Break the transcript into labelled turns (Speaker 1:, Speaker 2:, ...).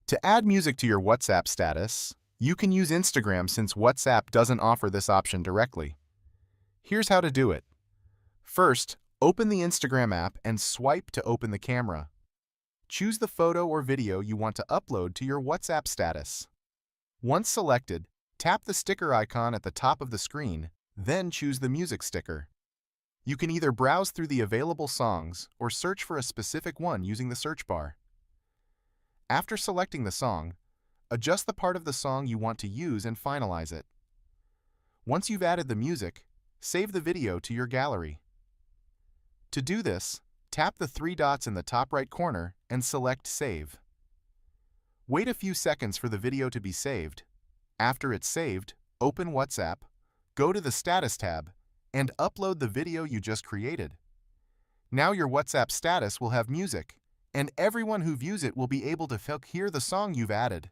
Speaker 1: To add music to your WhatsApp status, you can use Instagram since WhatsApp doesn't offer this option directly. Here's how to do it. First, open the Instagram app and swipe to open the camera. Choose the photo or video you want to upload to your WhatsApp status. Once selected, tap the sticker icon at the top of the screen, then choose the music sticker. You can either browse through the available songs or search for a specific one using the search bar. After selecting the song, adjust the part of the song you want to use and finalize it. Once you've added the music, save the video to your gallery. To do this, tap the three dots in the top right corner and select Save. Wait a few seconds for the video to be saved. After it's saved, open WhatsApp, go to the Status tab, and upload the video you just created. Now your WhatsApp status will have music, and everyone who views it will be able to hear the song you've added.